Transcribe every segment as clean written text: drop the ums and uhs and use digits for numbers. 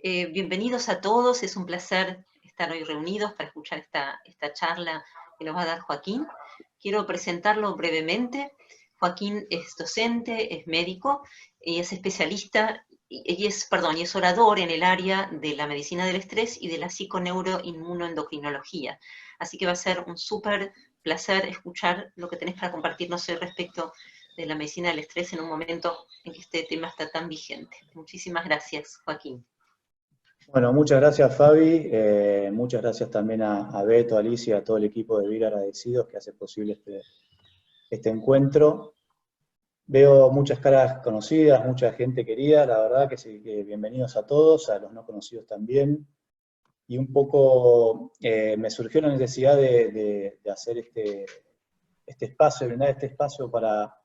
Bienvenidos a todos, es un placer estar hoy reunidos para escuchar esta charla que nos va a dar Joaquín. Quiero presentarlo brevemente. Joaquín es docente, es médico, y es especialista y es orador en el área de la medicina del estrés y de la psiconeuroinmunoendocrinología. Así que va a ser un súper placer escuchar lo que tenés para compartirnos hoy respecto de la medicina del estrés en un momento en que este tema está tan vigente. Muchísimas gracias, Joaquín. Bueno, muchas gracias Fabi, muchas gracias también a Beto, a Alicia, a todo el equipo de Vivir Agradecidos que hace posible este encuentro. Veo muchas caras conocidas, mucha gente querida, la verdad que sí, que bienvenidos a todos, a los no conocidos también. Y un poco me surgió la necesidad de hacer este espacio, de brindar este espacio para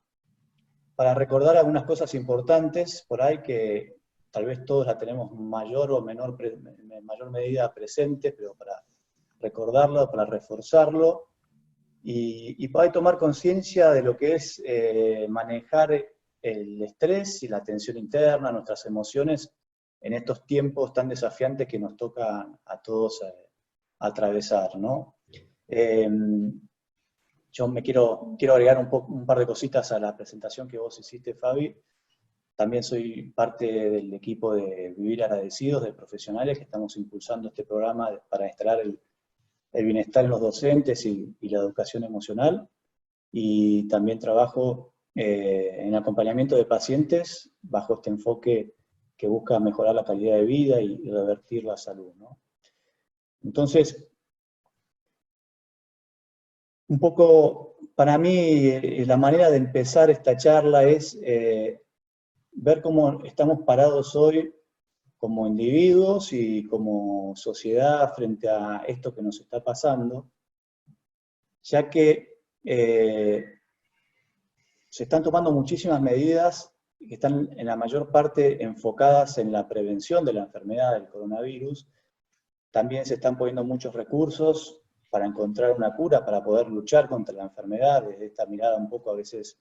recordar algunas cosas importantes por ahí que tal vez todos la tenemos mayor o mayor medida presente, pero para recordarlo, para reforzarlo, y para tomar conciencia de lo que es manejar el estrés y la tensión interna, nuestras emociones, en estos tiempos tan desafiantes que nos toca a todos atravesar, ¿no? Yo quiero agregar un par de cositas a la presentación que vos hiciste, Fabi. También soy parte del equipo de Vivir Agradecidos, de profesionales que estamos impulsando este programa para instalar el bienestar en los docentes y la educación emocional. Y también trabajo en acompañamiento de pacientes bajo este enfoque que busca mejorar la calidad de vida y revertir la salud, ¿no? Entonces, un poco, para mí, la manera de empezar esta charla es ver cómo estamos parados hoy como individuos y como sociedad frente a esto que nos está pasando, ya que se están tomando muchísimas medidas que están en la mayor parte enfocadas en la prevención de la enfermedad del coronavirus. También se están poniendo muchos recursos para encontrar una cura, para poder luchar contra la enfermedad, desde esta mirada un poco a veces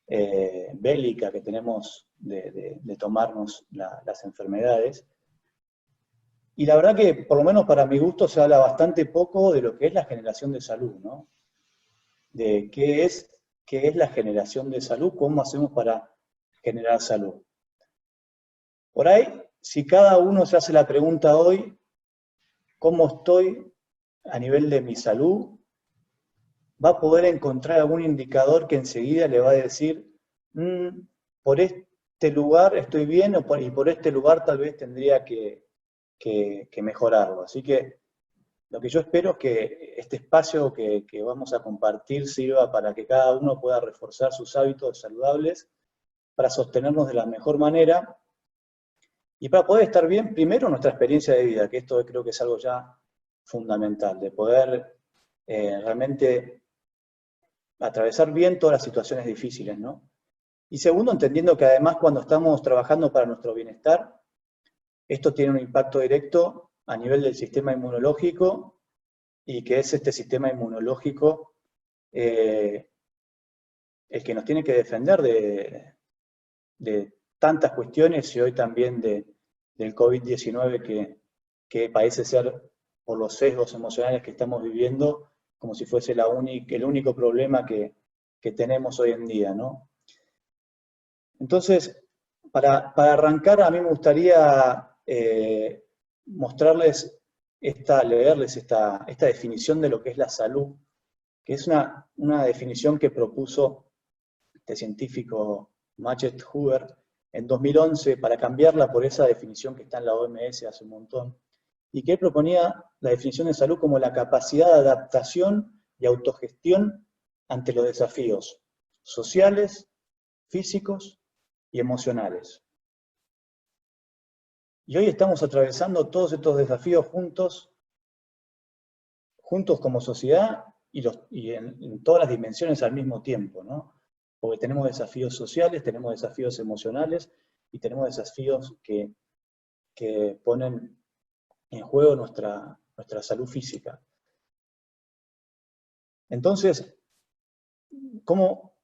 bélica que tenemos de tomarnos las enfermedades. Y la verdad que, por lo menos para mi gusto, se habla bastante poco de lo que es la generación de salud, ¿no? De qué es la generación de salud, cómo hacemos para generar salud. Por ahí, si cada uno se hace la pregunta hoy, ¿cómo estoy a nivel de mi salud? Va a poder encontrar algún indicador que enseguida le va a decir, por este lugar estoy bien, y por este lugar tal vez tendría que mejorarlo. Así que lo que yo espero es que este espacio que vamos a compartir sirva para que cada uno pueda reforzar sus hábitos saludables, para sostenernos de la mejor manera, y para poder estar bien, primero, nuestra experiencia de vida, que esto creo que es algo ya fundamental, de poder realmente atravesar bien todas las situaciones difíciles, ¿no? Y segundo, entendiendo que además cuando estamos trabajando para nuestro bienestar, esto tiene un impacto directo a nivel del sistema inmunológico, y que es este sistema inmunológico el que nos tiene que defender de tantas cuestiones, y hoy también del COVID-19 que parece ser, por los sesgos emocionales que estamos viviendo, como si fuese el único problema que tenemos hoy en día, ¿no? Entonces, para arrancar, a mí me gustaría mostrarles leerles esta definición de lo que es la salud, que es una definición que propuso este científico Machet Huber en 2011 para cambiarla por esa definición que está en la OMS hace un montón, y que él proponía la definición de salud como la capacidad de adaptación y autogestión ante los desafíos sociales, físicos y emocionales. Y hoy estamos atravesando todos estos desafíos juntos como sociedad y en todas las dimensiones al mismo tiempo, ¿no? Porque tenemos desafíos sociales, tenemos desafíos emocionales y tenemos desafíos que ponen en juego nuestra salud física. Entonces, ¿cómo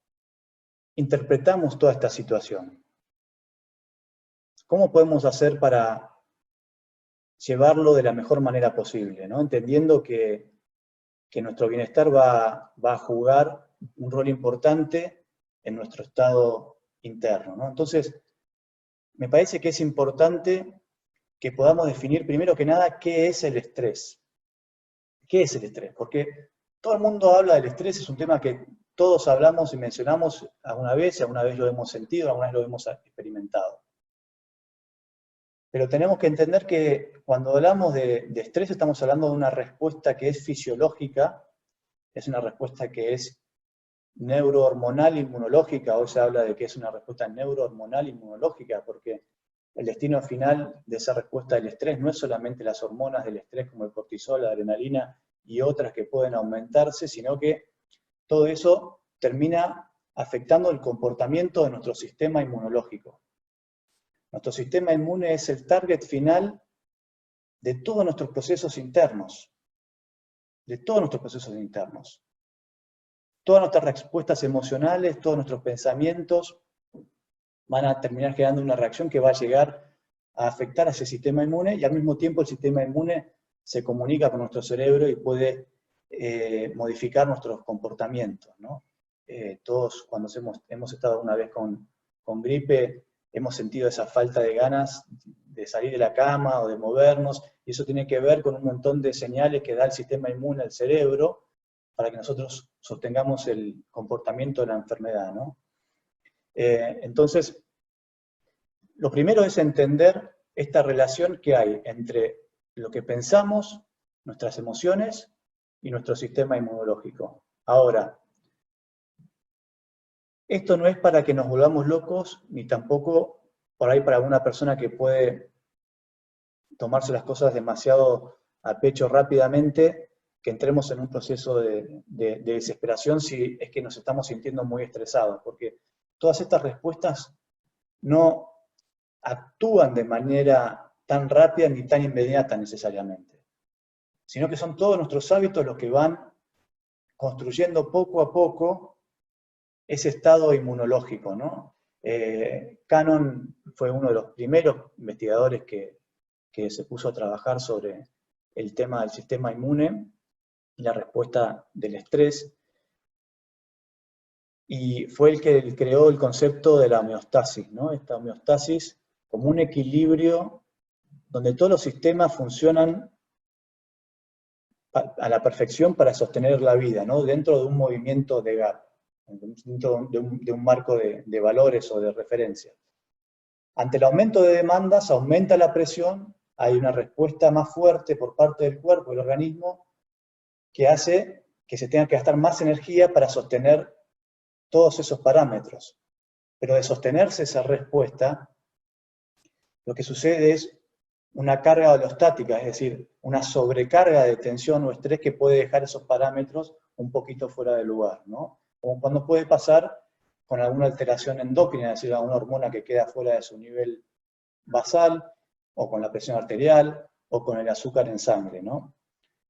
interpretamos toda esta situación? ¿Cómo podemos hacer para llevarlo de la mejor manera posible, ¿no? Entendiendo que nuestro bienestar va a jugar un rol importante en nuestro estado interno, ¿no? Entonces, me parece que es importante que podamos definir primero que nada qué es el estrés. ¿Qué es el estrés? Porque todo el mundo habla del estrés, es un tema que todos hablamos y mencionamos alguna vez lo hemos sentido, alguna vez lo hemos experimentado. Pero tenemos que entender que cuando hablamos de estrés estamos hablando de una respuesta que es fisiológica, es una respuesta que es neurohormonal inmunológica, hoy se habla de que es una respuesta neurohormonal inmunológica, porque el destino final de esa respuesta del estrés no es solamente las hormonas del estrés como el cortisol, la adrenalina y otras que pueden aumentarse, sino que todo eso termina afectando el comportamiento de nuestro sistema inmunológico. Nuestro sistema inmune es el target final de todos nuestros procesos internos. De todos nuestros procesos internos. Todas nuestras respuestas emocionales, todos nuestros pensamientos van a terminar generando una reacción que va a llegar a afectar a ese sistema inmune y al mismo tiempo el sistema inmune se comunica con nuestro cerebro y puede modificar nuestros comportamientos, ¿no? Todos cuando hemos estado una vez con gripe, hemos sentido esa falta de ganas de salir de la cama o de movernos, y eso tiene que ver con un montón de señales que da el sistema inmune al cerebro para que nosotros sostengamos el comportamiento de la enfermedad, ¿no? Entonces, lo primero es entender esta relación que hay entre lo que pensamos, nuestras emociones y nuestro sistema inmunológico. Ahora, esto no es para que nos volvamos locos, ni tampoco por ahí para una persona que puede tomarse las cosas demasiado a pecho rápidamente, que entremos en un proceso de desesperación si es que nos estamos sintiendo muy estresados, porque todas estas respuestas no actúan de manera tan rápida ni tan inmediata necesariamente, sino que son todos nuestros hábitos los que van construyendo poco a poco ese estado inmunológico, ¿no? Cannon fue uno de los primeros investigadores que se puso a trabajar sobre el tema del sistema inmune y la respuesta del estrés, y fue el que creó el concepto de la homeostasis, ¿no? Esta homeostasis como un equilibrio donde todos los sistemas funcionan a la perfección para sostener la vida, ¿no? Dentro de un movimiento de gap, dentro de un marco de valores o de referencia. Ante el aumento de demandas, aumenta la presión, hay una respuesta más fuerte por parte del cuerpo, del organismo, que hace que se tenga que gastar más energía para sostener todos esos parámetros. Pero de sostenerse esa respuesta, lo que sucede es una carga holostática, es decir, una sobrecarga de tensión o estrés que puede dejar esos parámetros un poquito fuera de lugar, ¿no? Como cuando puede pasar con alguna alteración endócrina, es decir, alguna hormona que queda fuera de su nivel basal, o con la presión arterial, o con el azúcar en sangre, ¿no?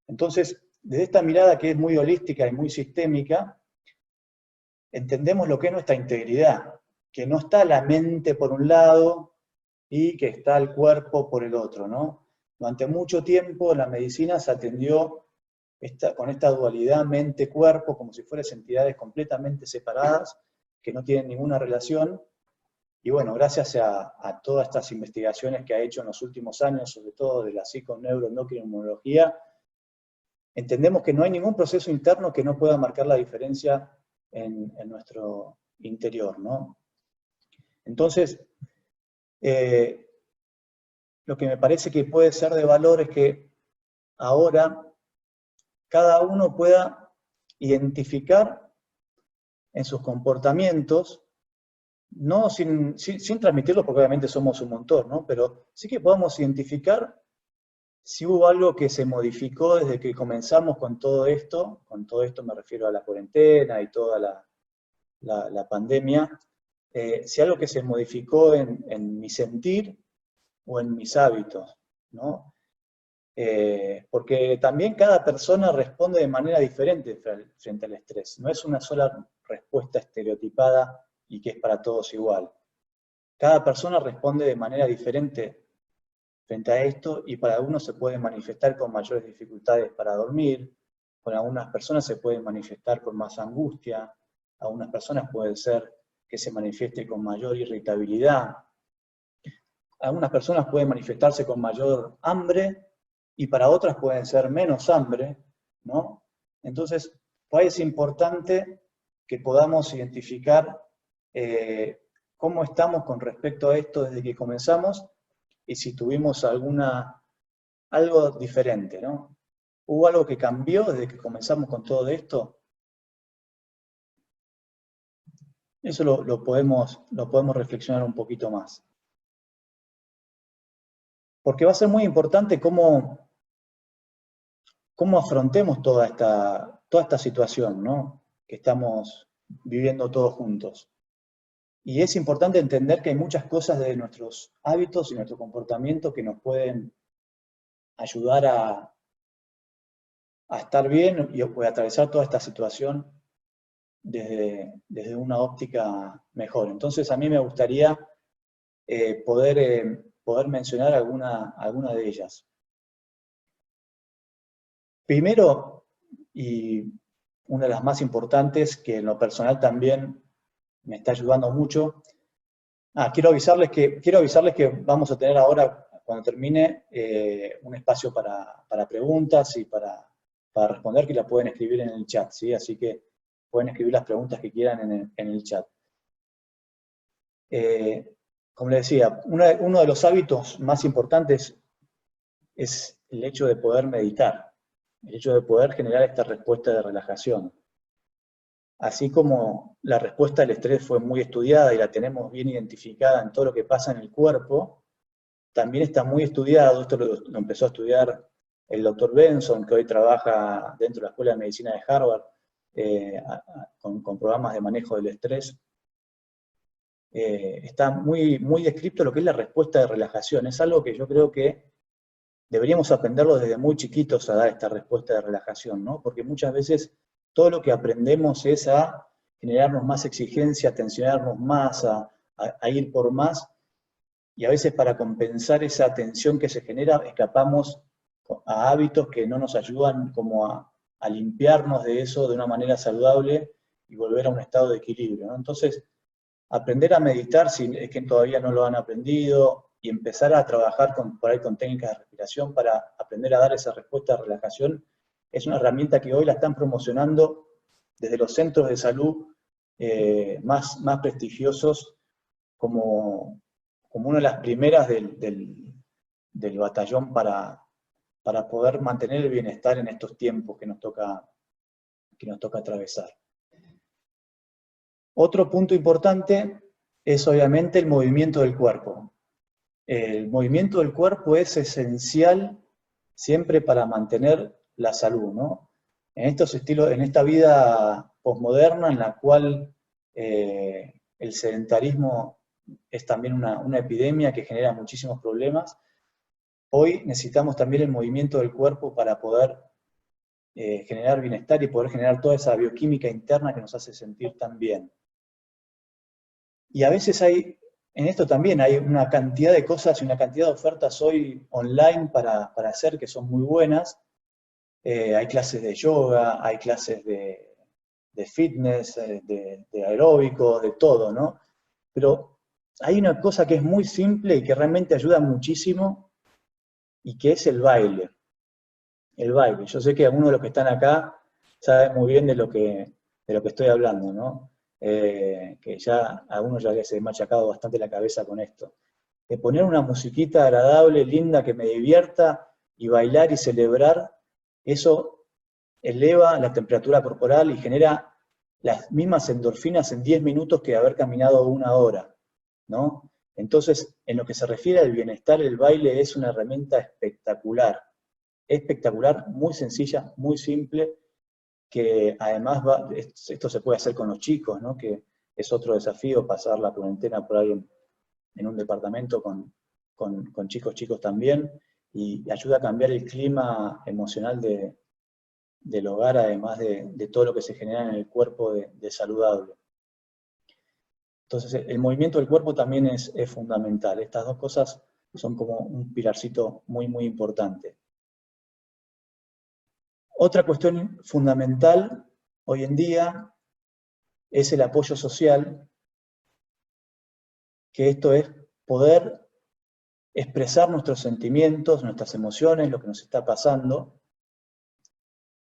Entonces, desde esta mirada que es muy holística y muy sistémica, entendemos lo que es nuestra integridad, que no está la mente por un lado y que está el cuerpo por el otro, ¿no? Durante mucho tiempo la medicina se atendió con esta dualidad mente-cuerpo como si fueran entidades completamente separadas, que no tienen ninguna relación, y bueno, gracias a todas estas investigaciones que ha hecho en los últimos años, sobre todo de la psiconeuroendocrinología, entendemos que no hay ningún proceso interno que no pueda marcar la diferencia en nuestro interior, ¿no? Entonces, lo que me parece que puede ser de valor es que ahora cada uno pueda identificar en sus comportamientos, no sin transmitirlo, porque obviamente somos un montón, ¿no? Pero sí que podamos identificar si hubo algo que se modificó desde que comenzamos con todo esto me refiero a la cuarentena y toda la pandemia, si algo que se modificó en mi sentir o en mis hábitos, ¿no? Porque también cada persona responde de manera diferente frente al estrés. No es una sola respuesta estereotipada y que es para todos igual. Cada persona responde de manera diferente frente a esto, y para algunos se puede manifestar con mayores dificultades para dormir, con algunas personas se puede manifestar con más angustia, algunas personas puede ser que se manifieste con mayor irritabilidad, algunas personas pueden manifestarse con mayor hambre, y para otras pueden ser menos hambre, ¿no? Entonces, pues es importante que podamos identificar cómo estamos con respecto a esto desde que comenzamos, y si tuvimos algo diferente, ¿no? ¿Hubo algo que cambió desde que comenzamos con todo esto? Eso lo podemos reflexionar un poquito más. Porque va a ser muy importante cómo afrontemos toda esta situación, ¿no? Que estamos viviendo todos juntos. Y es importante entender que hay muchas cosas de nuestros hábitos y nuestro comportamiento que nos pueden ayudar a estar bien y a atravesar toda esta situación desde una óptica mejor. Entonces a mí me gustaría poder mencionar alguna de ellas. Primero, y una de las más importantes, que en lo personal también me está ayudando mucho, quiero avisarles que vamos a tener ahora, cuando termine, un espacio para preguntas y para responder, que la pueden escribir en el chat, ¿sí? Así que pueden escribir las preguntas que quieran en el chat. Como les decía, uno de los hábitos más importantes es el hecho de poder meditar, el hecho de poder generar esta respuesta de relajación. Así como la respuesta al estrés fue muy estudiada y la tenemos bien identificada en todo lo que pasa en el cuerpo, también está muy estudiado, esto lo empezó a estudiar el doctor Benson, que hoy trabaja dentro de la Escuela de Medicina de Harvard, con programas de manejo del estrés. Está muy descrito lo que es la respuesta de relajación. Es algo que yo creo que deberíamos aprenderlo desde muy chiquitos a dar esta respuesta de relajación, ¿no? Porque muchas veces todo lo que aprendemos es a generarnos más exigencia, a tensionarnos más, a ir por más, y a veces para compensar esa tensión que se genera escapamos a hábitos que no nos ayudan como a limpiarnos de eso de una manera saludable y volver a un estado de equilibrio, ¿no? Entonces, aprender a meditar, si es que todavía no lo han aprendido, y empezar a trabajar por ahí con técnicas de respiración para aprender a dar esa respuesta de relajación, es una herramienta que hoy la están promocionando desde los centros de salud más prestigiosos como una de las primeras del batallón para poder mantener el bienestar en estos tiempos que nos toca atravesar. Otro punto importante es obviamente el movimiento del cuerpo. El movimiento del cuerpo es esencial siempre para mantener la salud, ¿no? En esta vida posmoderna en la cual el sedentarismo es también una epidemia que genera muchísimos problemas, hoy necesitamos también el movimiento del cuerpo para poder generar bienestar y poder generar toda esa bioquímica interna que nos hace sentir tan bien. Y a veces en esto también hay una cantidad de cosas y una cantidad de ofertas hoy online para hacer que son muy buenas. Hay clases de yoga, hay clases de fitness, de aeróbico, de todo, ¿no? Pero hay una cosa que es muy simple y que realmente ayuda muchísimo, y que es el baile. El baile. Yo sé que algunos de los que están acá saben muy bien de lo que estoy hablando, ¿no? Que ya a algunos ya les he machacado bastante la cabeza con esto. De poner una musiquita agradable, linda, que me divierta, y bailar y celebrar, eso eleva la temperatura corporal y genera las mismas endorfinas en 10 minutos que haber caminado 1 hora, ¿no? Entonces, en lo que se refiere al bienestar, el baile es una herramienta espectacular, muy sencilla, muy simple, que además esto se puede hacer con los chicos, ¿no? Que es otro desafío, pasar la cuarentena por ahí en un departamento con chicos también, y ayuda a cambiar el clima emocional del hogar, además de todo lo que se genera en el cuerpo de saludable. Entonces, el movimiento del cuerpo también es fundamental. Estas dos cosas son como un pilarcito muy, muy importante. Otra cuestión fundamental hoy en día es el apoyo social, que esto es poder expresar nuestros sentimientos, nuestras emociones, lo que nos está pasando,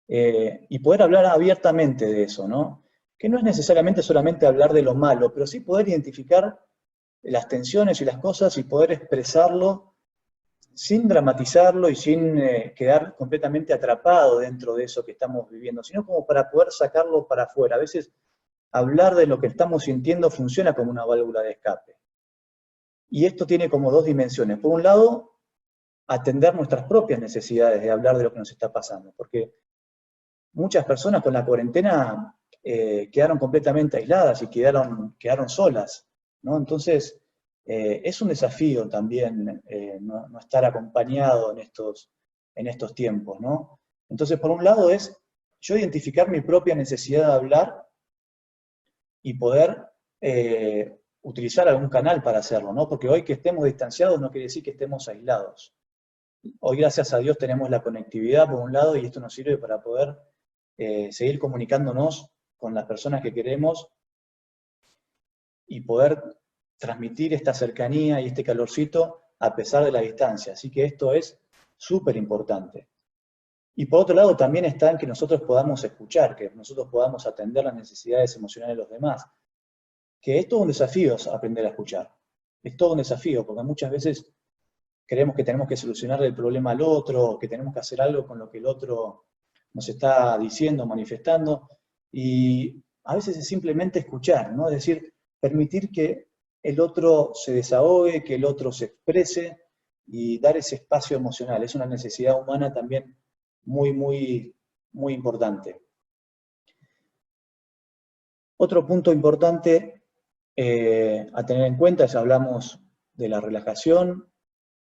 y poder hablar abiertamente de eso, ¿no? Que no es necesariamente solamente hablar de lo malo, pero sí poder identificar las tensiones y las cosas y poder expresarlo sin dramatizarlo y sin quedar completamente atrapado dentro de eso que estamos viviendo, sino como para poder sacarlo para afuera. A veces hablar de lo que estamos sintiendo funciona como una válvula de escape. Y esto tiene como dos dimensiones. Por un lado, atender nuestras propias necesidades de hablar de lo que nos está pasando, porque muchas personas con la cuarentena quedaron completamente aisladas y quedaron solas, ¿no? Entonces, es un desafío también no estar acompañado en estos tiempos, ¿no? Entonces, por un lado es yo identificar mi propia necesidad de hablar y poder utilizar algún canal para hacerlo, ¿no? Porque hoy que estemos distanciados no quiere decir que estemos aislados. Hoy, gracias a Dios, tenemos la conectividad por un lado y esto nos sirve para poder seguir comunicándonos con las personas que queremos y poder transmitir esta cercanía y este calorcito a pesar de la distancia. Así que esto es súper importante. Y por otro lado también está en que nosotros podamos escuchar, que nosotros podamos atender las necesidades emocionales de los demás. Que es todo un desafío aprender a escuchar. Es todo un desafío, porque muchas veces creemos que tenemos que solucionar el problema al otro, que tenemos que hacer algo con lo que el otro nos está diciendo, manifestando, y a veces es simplemente escuchar, ¿no? Es decir, permitir que el otro se desahogue, que el otro se exprese, y dar ese espacio emocional. Es una necesidad humana también muy, muy, muy importante. Otro punto importante a tener en cuenta es, hablamos de la relajación,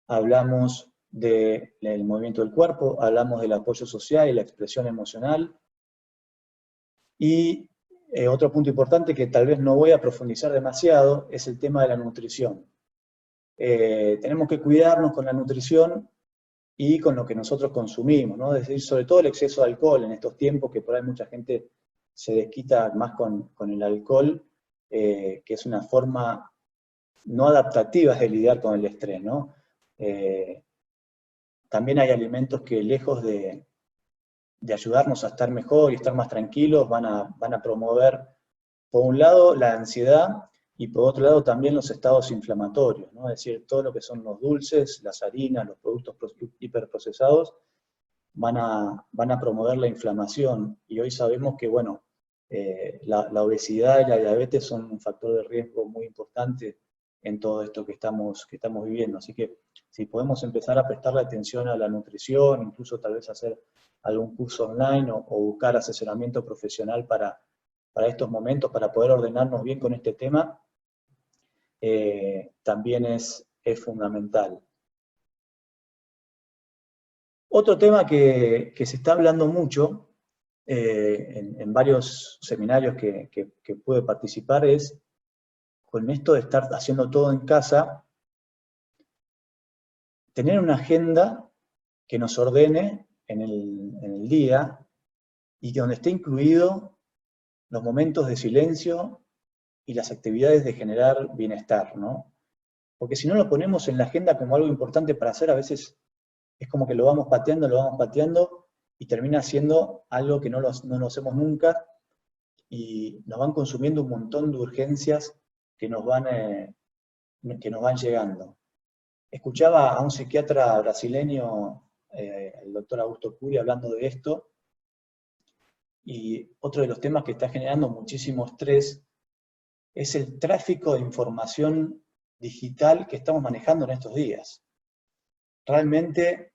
hablamos del movimiento del cuerpo, hablamos del apoyo social y la expresión emocional. Y otro punto importante que tal vez no voy a profundizar demasiado es el tema de la nutrición. Tenemos que cuidarnos con la nutrición y con lo que nosotros consumimos, ¿no? Es decir, sobre todo el exceso de alcohol en estos tiempos, que por ahí mucha gente se desquita más con el alcohol, que es una forma no adaptativa de lidiar con el estrés, ¿no? También hay alimentos que, lejos de ayudarnos a estar mejor y estar más tranquilos, van a promover, por un lado, la ansiedad, y por otro lado también los estados inflamatorios, ¿no? Es decir, todo lo que son los dulces, las harinas, los productos hiperprocesados, van a promover la inflamación, y hoy sabemos que, bueno, la obesidad y la diabetes son un factor de riesgo muy importante en todo esto que estamos viviendo. Así que si podemos empezar a prestarle atención a la nutrición, incluso tal vez hacer algún curso online o buscar asesoramiento profesional para estos momentos, para poder ordenarnos bien con este tema, también es fundamental. Otro tema que se está hablando mucho en varios seminarios que pude participar es, con esto de estar haciendo todo en casa, tener una agenda que nos ordene en el día y que donde esté incluido los momentos de silencio y las actividades de generar bienestar, ¿no? Porque si no lo ponemos en la agenda como algo importante para hacer, a veces es como que lo vamos pateando y termina siendo algo que no lo hacemos nunca y nos van consumiendo un montón de urgencias que nos van llegando. Escuchaba a un psiquiatra brasileño, el doctor Augusto Cury, hablando de esto, y otro de los temas que está generando muchísimo estrés es el tráfico de información digital que estamos manejando en estos días. Realmente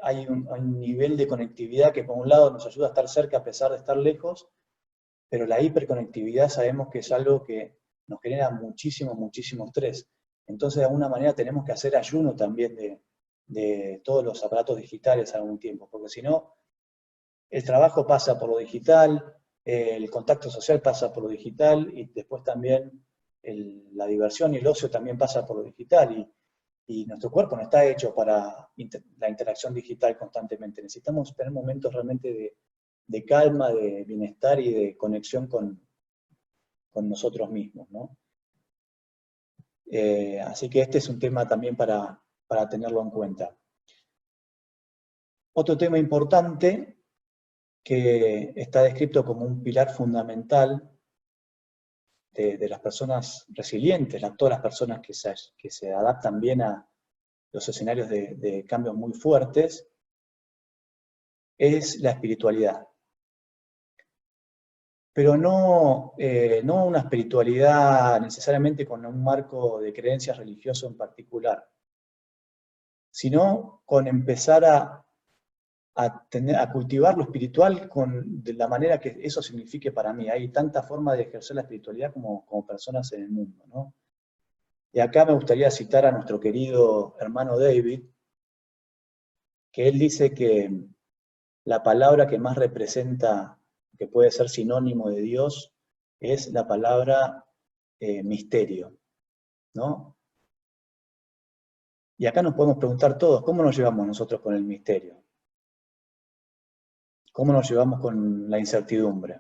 hay un nivel de conectividad que por un lado nos ayuda a estar cerca a pesar de estar lejos, pero la hiperconectividad sabemos que es algo que nos genera muchísimo, muchísimo estrés. Entonces, de alguna manera tenemos que hacer ayuno también de todos los aparatos digitales a algún tiempo, porque si no, el trabajo pasa por lo digital, el contacto social pasa por lo digital, y después también la diversión y el ocio también pasa por lo digital, Y nuestro cuerpo no está hecho para la interacción digital constantemente. Necesitamos tener momentos realmente de calma, de bienestar y de conexión con nosotros mismos, ¿no? Así que este es un tema también para tenerlo en cuenta. Otro tema importante que está descrito como un pilar fundamental de las personas resilientes, todas las personas que se adaptan bien a los escenarios de cambios muy fuertes, es la espiritualidad. Pero no una espiritualidad necesariamente con un marco de creencias religioso en particular, sino con empezar a cultivar lo espiritual de la manera que eso signifique para mí. Hay tanta forma de ejercer la espiritualidad como personas en el mundo, ¿no? Y acá me gustaría citar a nuestro querido hermano David, que él dice que la palabra que más representa, que puede ser sinónimo de Dios, es la palabra misterio, ¿no? Y acá nos podemos preguntar todos, ¿cómo nos llevamos nosotros con el misterio? ¿Cómo nos llevamos con la incertidumbre?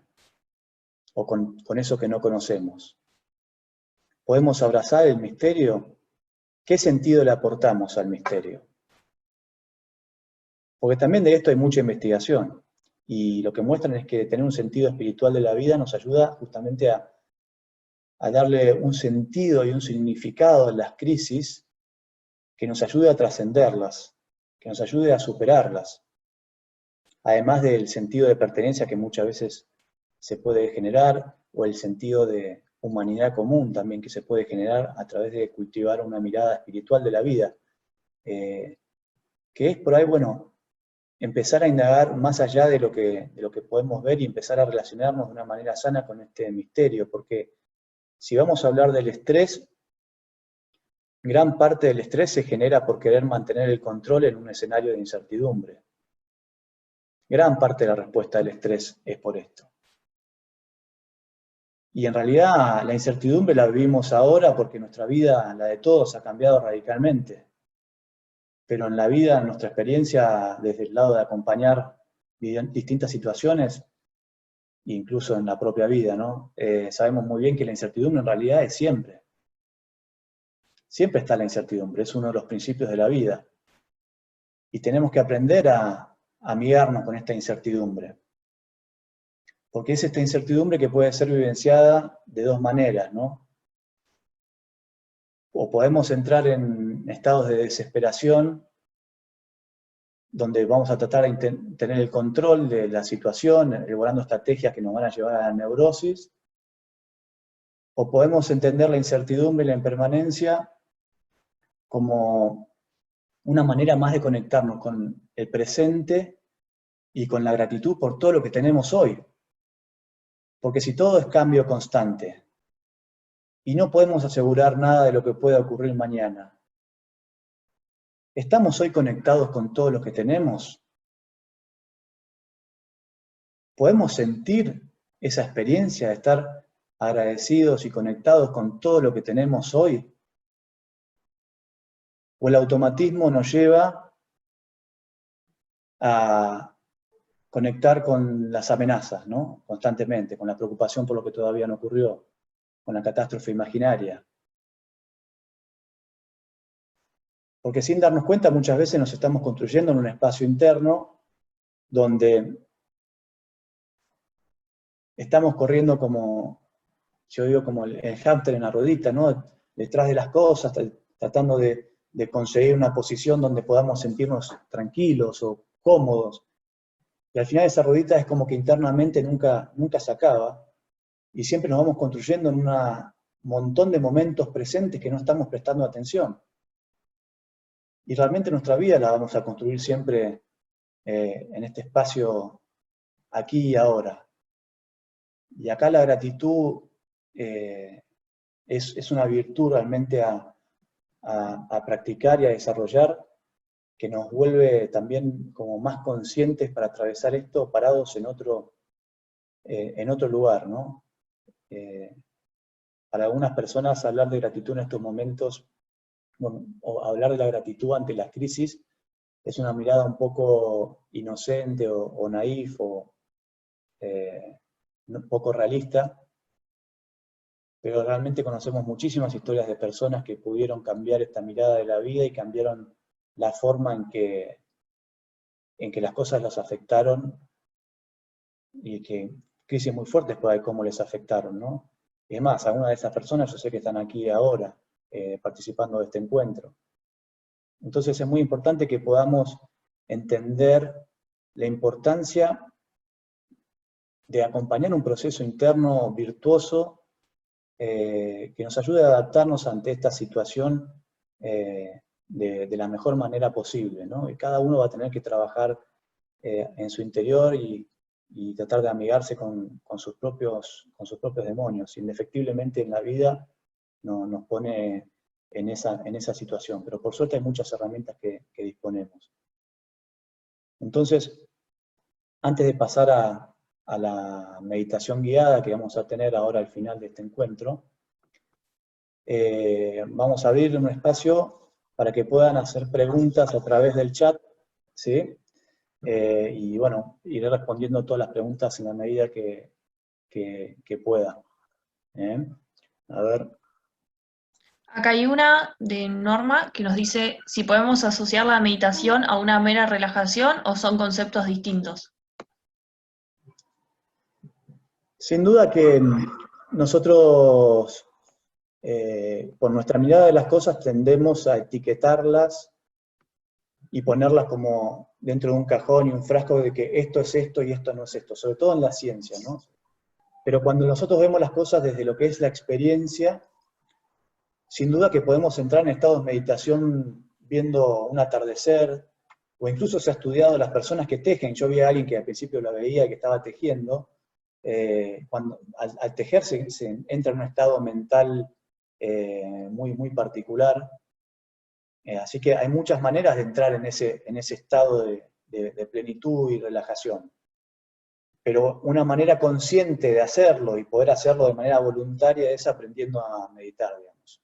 O con eso que no conocemos. ¿Podemos abrazar el misterio? ¿Qué sentido le aportamos al misterio? Porque también de esto hay mucha investigación. Y lo que muestran es que tener un sentido espiritual de la vida nos ayuda justamente a darle un sentido y un significado a las crisis que nos ayude a trascenderlas, que nos ayude a superarlas. Además del sentido de pertenencia que muchas veces se puede generar, o el sentido de humanidad común también que se puede generar a través de cultivar una mirada espiritual de la vida, que es por ahí, bueno, empezar a indagar más allá de lo que podemos ver y empezar a relacionarnos de una manera sana con este misterio, porque si vamos a hablar del estrés, gran parte del estrés se genera por querer mantener el control en un escenario de incertidumbre. Gran parte de la respuesta del estrés es por esto. Y en realidad la incertidumbre la vivimos ahora porque nuestra vida, la de todos, ha cambiado radicalmente. Pero en la vida, en nuestra experiencia, desde el lado de acompañar distintas situaciones, incluso en la propia vida, ¿no? Sabemos muy bien que la incertidumbre en realidad es siempre. Siempre está la incertidumbre, es uno de los principios de la vida. Y tenemos que aprender a amigarnos con esta incertidumbre. Porque es esta incertidumbre que puede ser vivenciada de dos maneras, ¿no? O podemos entrar en estados de desesperación, donde vamos a tratar de tener el control de la situación, elaborando estrategias que nos van a llevar a la neurosis, o podemos entender la incertidumbre y la impermanencia como una manera más de conectarnos con el presente y con la gratitud por todo lo que tenemos hoy. Porque si todo es cambio constante, y no podemos asegurar nada de lo que pueda ocurrir mañana, ¿estamos hoy conectados con todo lo que tenemos? ¿Podemos sentir esa experiencia de estar agradecidos y conectados con todo lo que tenemos hoy? ¿O el automatismo nos lleva a conectar con las amenazas, ¿no? Constantemente, con la preocupación por lo que todavía no ocurrió, con la catástrofe imaginaria? Porque sin darnos cuenta muchas veces nos estamos construyendo en un espacio interno donde estamos corriendo como, yo digo, como el hámster en la ruedita, ¿no? Detrás de las cosas, tratando de conseguir una posición donde podamos sentirnos tranquilos o cómodos. Y al final esa ruedita es como que internamente nunca se acaba, y siempre nos vamos construyendo en un montón de momentos presentes que no estamos prestando atención. Y realmente nuestra vida la vamos a construir siempre en este espacio aquí y ahora. Y acá la gratitud es una virtud realmente a practicar y a desarrollar, que nos vuelve también como más conscientes para atravesar esto parados en otro lugar, ¿no? Para algunas personas hablar de gratitud en estos momentos bueno, o hablar de la gratitud ante las crisis es una mirada un poco inocente o naif o poco realista, pero realmente conocemos muchísimas historias de personas que pudieron cambiar esta mirada de la vida y cambiaron la forma en que las cosas los afectaron, y que crisis muy fuertes por ahí cómo les afectaron, ¿no? Y es más, algunas de esas personas yo sé que están aquí ahora, participando de este encuentro. Entonces es muy importante que podamos entender la importancia de acompañar un proceso interno virtuoso que nos ayude a adaptarnos ante esta situación de la mejor manera posible, ¿no? Y cada uno va a tener que trabajar en su interior y tratar de amigarse con sus propios demonios. Indefectiblemente en la vida nos pone en esa situación, pero por suerte hay muchas herramientas que disponemos. Entonces, antes de pasar a la meditación guiada que vamos a tener ahora al final de este encuentro, vamos a abrir un espacio para que puedan hacer preguntas a través del chat, ¿sí? Y bueno, iré respondiendo todas las preguntas en la medida que pueda. A ver. Acá hay una de Norma que nos dice si podemos asociar la meditación a una mera relajación o son conceptos distintos. Sin duda que nosotros, por nuestra mirada de las cosas, tendemos a etiquetarlas y ponerlas como dentro de un cajón y un frasco de que esto es esto y esto no es esto, sobre todo en la ciencia, ¿no? Pero cuando nosotros vemos las cosas desde lo que es la experiencia, sin duda que podemos entrar en estados de meditación viendo un atardecer, o incluso se ha estudiado las personas que tejen. Yo vi a alguien que al principio la veía que estaba tejiendo, cuando al tejer se entra en un estado mental muy, muy particular. Así que hay muchas maneras de entrar en ese estado de plenitud y relajación. Pero una manera consciente de hacerlo y poder hacerlo de manera voluntaria es aprendiendo a meditar, digamos.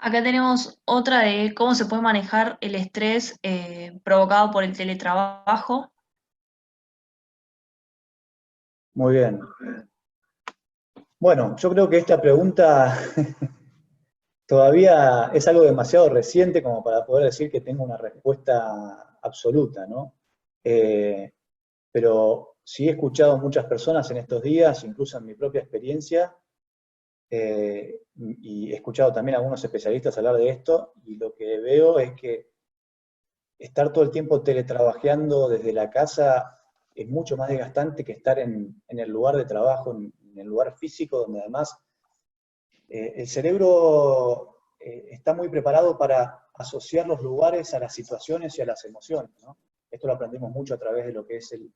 Acá tenemos otra de cómo se puede manejar el estrés provocado por el teletrabajo. Muy bien. Bueno, yo creo que esta pregunta todavía es algo demasiado reciente como para poder decir que tengo una respuesta absoluta, ¿no? Pero sí he escuchado a muchas personas en estos días, incluso en mi propia experiencia, y he escuchado también a algunos especialistas hablar de esto, y lo que veo es que estar todo el tiempo teletrabajando desde la casa es mucho más desgastante que estar en el lugar de trabajo, en el lugar físico, donde además el cerebro está muy preparado para asociar los lugares a las situaciones y a las emociones, ¿no? Esto lo aprendimos mucho a través de lo que es el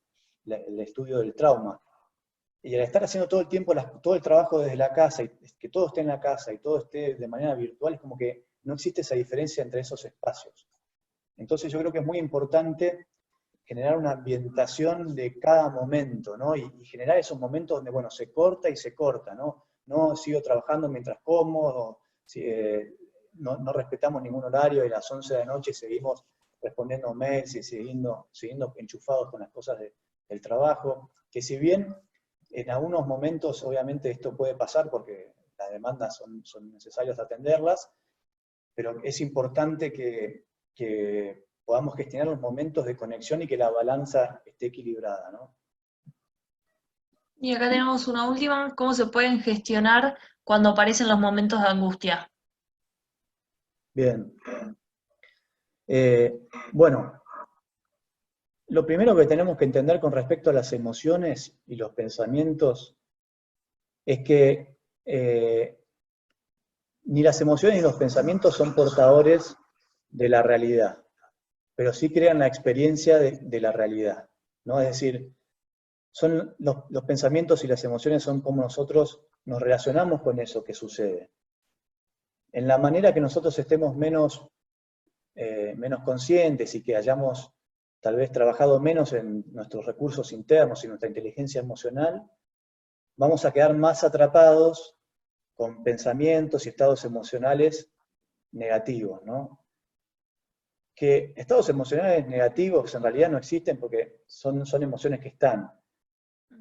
estudio del trauma. Y al estar haciendo todo el tiempo todo el trabajo desde la casa, y que todo esté en la casa y todo esté de manera virtual, es como que no existe esa diferencia entre esos espacios. Entonces yo creo que es muy importante generar una ambientación de cada momento, ¿no? Y generar esos momentos donde, bueno, se corta y se corta, ¿no? No sigo trabajando mientras como, no respetamos ningún horario, y a las 11 de la noche seguimos respondiendo mails y siguiendo enchufados con las cosas del trabajo, que si bien en algunos momentos obviamente esto puede pasar porque las demandas son necesarias atenderlas, pero es importante que podamos gestionar los momentos de conexión y que la balanza esté equilibrada, ¿no? Y acá tenemos una última, ¿cómo se pueden gestionar cuando aparecen los momentos de angustia? Bien. Bueno, lo primero que tenemos que entender con respecto a las emociones y los pensamientos es que ni las emociones ni los pensamientos son portadores de la realidad, pero sí crean la experiencia de la realidad, ¿no? Es decir, son los pensamientos y las emociones son como nosotros nos relacionamos con eso que sucede. En la manera que nosotros estemos menos conscientes y que hayamos tal vez trabajado menos en nuestros recursos internos y nuestra inteligencia emocional, vamos a quedar más atrapados con pensamientos y estados emocionales negativos, ¿no? Que estados emocionales negativos en realidad no existen porque son emociones que están.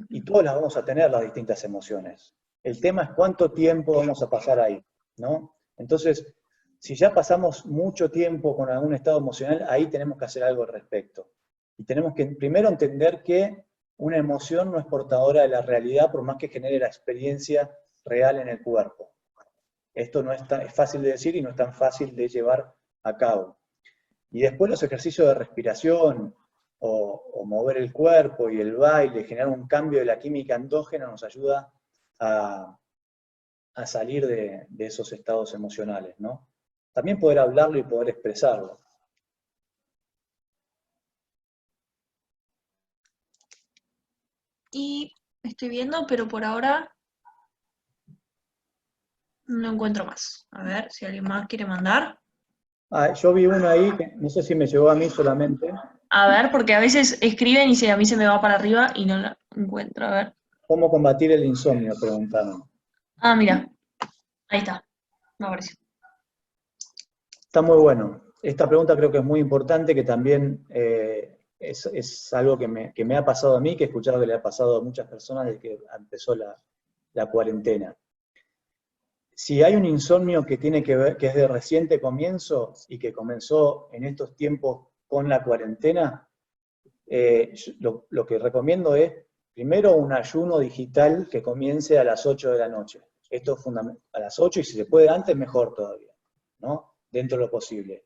Y todas las vamos a tener, las distintas emociones. El tema es cuánto tiempo vamos a pasar ahí, ¿no? Entonces, si ya pasamos mucho tiempo con algún estado emocional, ahí tenemos que hacer algo al respecto. Y tenemos que primero entender que una emoción no es portadora de la realidad, por más que genere la experiencia real en el cuerpo. Esto no es fácil de decir y no es tan fácil de llevar a cabo. Y después los ejercicios de respiración, o mover el cuerpo y el baile, generar un cambio de la química endógena, nos ayuda a salir de esos estados emocionales, ¿no? También poder hablarlo y poder expresarlo. Y estoy viendo, pero por ahora no encuentro más. A ver si alguien más quiere mandar. Yo vi uno ahí, que no sé si me llegó a mí solamente. A ver, porque a veces escriben y a mí se me va para arriba y no la encuentro. A ver. ¿Cómo combatir el insomnio? Preguntaron. Ah, mira. Ahí está. Me apareció. Está muy bueno. Esta pregunta creo que es muy importante, que también es algo que me ha pasado a mí, que he escuchado que le ha pasado a muchas personas desde que empezó la cuarentena. Si hay un insomnio que tiene que ver, que es de reciente comienzo y que comenzó en estos tiempos con la cuarentena, lo que recomiendo es, primero, un ayuno digital que comience a las 8 de la noche. Esto es fundamental. A las 8 y si se puede antes, mejor todavía, ¿no? Dentro de lo posible.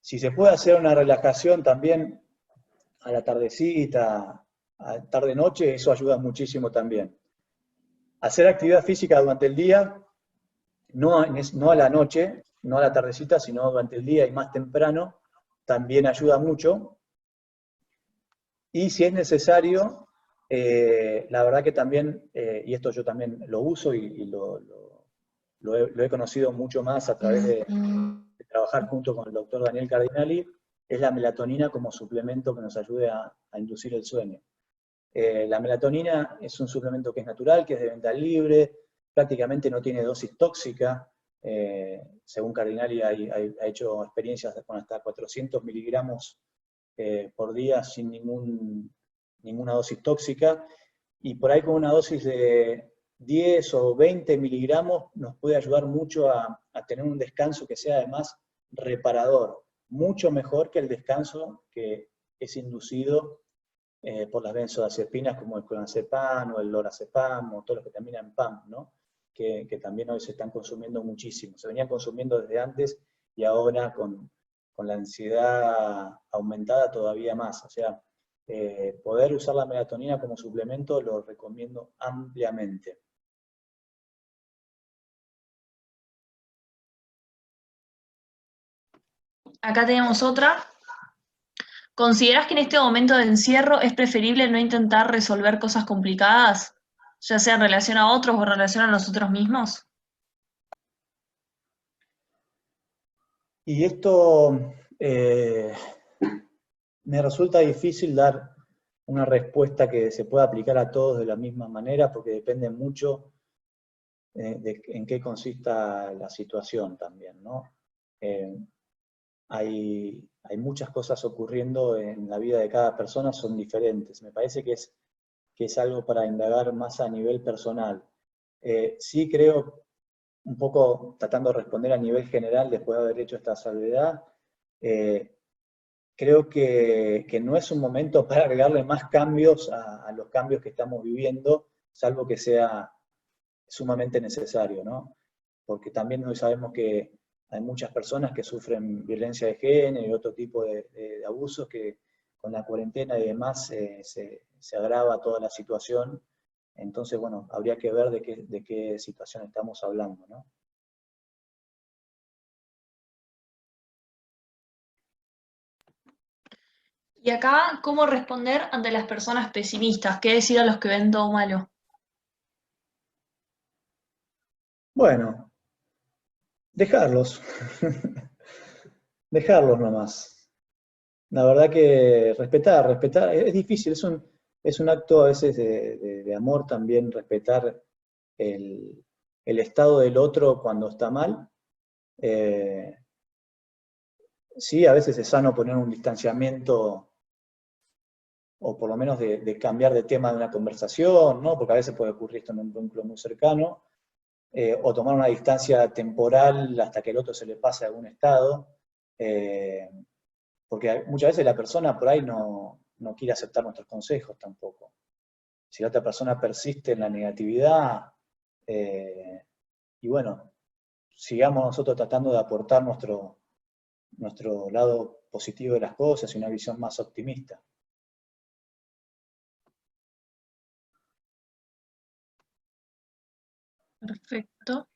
Si se puede hacer una relajación también a la tardecita, a tarde-noche, eso ayuda muchísimo también. Hacer actividad física durante el día, no a la noche, no a la tardecita, sino durante el día y más temprano, también ayuda mucho. Y si es necesario, la verdad que también, y esto yo también lo uso y lo he conocido mucho más a través de trabajar junto con el doctor Daniel Cardinali, es la melatonina como suplemento que nos ayude a inducir el sueño. La melatonina es un suplemento que es natural, que es de venta libre, prácticamente no tiene dosis tóxica. Según Cardinali ha hecho experiencias con hasta 400 miligramos por día sin ninguna dosis tóxica, y por ahí con una dosis de 10 o 20 miligramos nos puede ayudar mucho a tener un descanso que sea además reparador, mucho mejor que el descanso que es inducido por las benzodiazepinas como el clonazepam o el lorazepam o todos los que terminan en PAM, ¿no? Que también hoy se están consumiendo muchísimo. Se venían consumiendo desde antes y ahora con la ansiedad aumentada todavía más. O sea, poder usar la melatonina como suplemento lo recomiendo ampliamente. Acá tenemos otra. ¿Consideras que en este momento de encierro es preferible no intentar resolver cosas complicadas, ya sea en relación a otros o en relación a nosotros mismos? Y esto me resulta difícil dar una respuesta que se pueda aplicar a todos de la misma manera, porque depende mucho de en qué consista la situación también, ¿no? Hay muchas cosas ocurriendo en la vida de cada persona, son diferentes. Me parece que es algo para indagar más a nivel personal. Sí creo, un poco tratando de responder a nivel general después de haber hecho esta salvedad, creo que no es un momento para agregarle más cambios a los cambios que estamos viviendo, salvo que sea sumamente necesario, ¿no? Porque también hoy sabemos que hay muchas personas que sufren violencia de género y otro tipo de abusos que con la cuarentena y demás se agrava toda la situación. Entonces, bueno, habría que ver de qué situación estamos hablando, ¿no? Y acá, ¿cómo responder ante las personas pesimistas? ¿Qué decir a los que ven todo malo? Bueno, dejarlos. Dejarlos nomás. La verdad que respetar, es difícil, es un acto a veces de amor también respetar el estado del otro cuando está mal. Sí, a veces es sano poner un distanciamiento, o por lo menos de cambiar de tema de una conversación, ¿no? Porque a veces puede ocurrir esto en un vínculo muy cercano, o tomar una distancia temporal hasta que el otro se le pase a algún estado, porque muchas veces la persona por ahí no quiere aceptar nuestros consejos tampoco. Si la otra persona persiste en la negatividad, y bueno, sigamos nosotros tratando de aportar nuestro lado positivo de las cosas y una visión más optimista. Perfecto.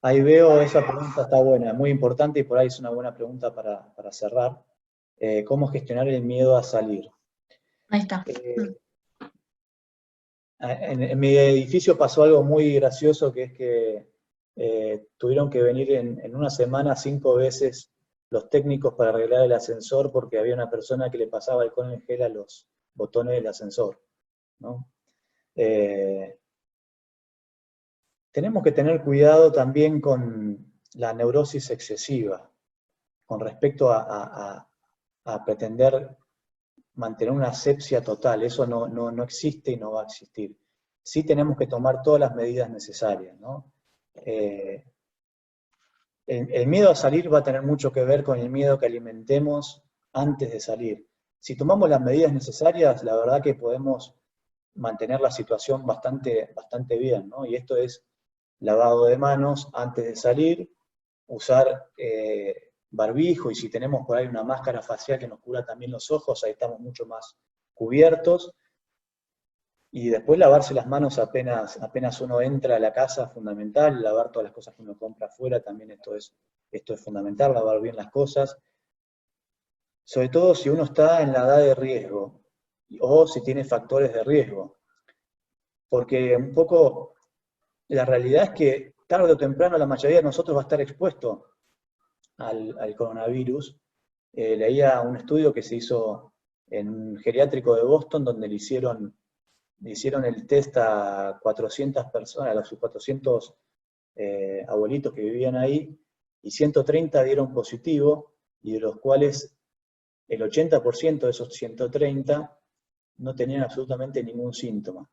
Ahí veo, esa pregunta está buena, muy importante, y por ahí es una buena pregunta para cerrar. ¿Cómo gestionar el miedo a salir? Ahí está. En mi edificio pasó algo muy gracioso, que es que tuvieron que venir en una semana 5 veces los técnicos para arreglar el ascensor, porque había una persona que le pasaba alcohol en gel a los botones del ascensor, ¿no? Tenemos que tener cuidado también con la neurosis excesiva, con respecto a pretender mantener una asepsia total. Eso no existe y no va a existir. Sí tenemos que tomar todas las medidas necesarias, ¿no? El miedo a salir va a tener mucho que ver con el miedo que alimentemos antes de salir. Si tomamos las medidas necesarias, la verdad que podemos mantener la situación bastante bien, ¿no? Y esto es lavado de manos antes de salir, usar barbijo, y si tenemos por ahí una máscara facial que nos cubra también los ojos, ahí estamos mucho más cubiertos. Y después lavarse las manos apenas uno entra a la casa, fundamental. Lavar todas las cosas que uno compra afuera, también esto es fundamental, lavar bien las cosas. Sobre todo si uno está en la edad de riesgo, o si tiene factores de riesgo. Porque un poco la realidad es que tarde o temprano la mayoría de nosotros va a estar expuesto al coronavirus. Leía un estudio que se hizo en un geriátrico de Boston, donde le hicieron el test a 400 personas, a sus 400 abuelitos que vivían ahí, y 130 dieron positivo, y de los cuales el 80% de esos 130 no tenían absolutamente ningún síntoma.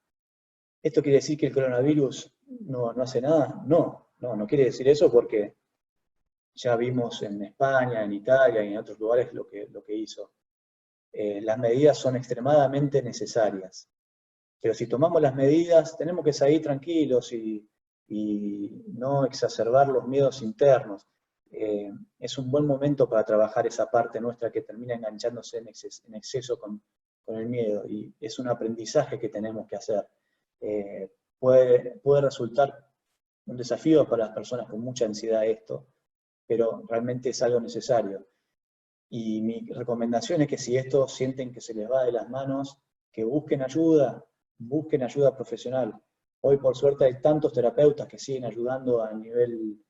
¿Esto quiere decir que el coronavirus no hace nada? No quiere decir eso, porque ya vimos en España, en Italia y en otros lugares lo que hizo. Las medidas son extremadamente necesarias. Pero si tomamos las medidas, tenemos que salir tranquilos y no exacerbar los miedos internos. Es un buen momento para trabajar esa parte nuestra que termina enganchándose en exceso con el miedo, y es un aprendizaje que tenemos que hacer. Puede resultar un desafío para las personas con mucha ansiedad esto, pero realmente es algo necesario. Y mi recomendación es que si esto sienten que se les va de las manos, que busquen ayuda profesional. Hoy por suerte hay tantos terapeutas que siguen ayudando a nivel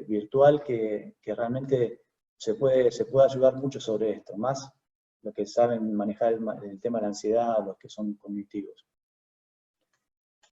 virtual, que realmente se puede ayudar mucho sobre esto, más los que saben manejar el tema de la ansiedad, los que son cognitivos.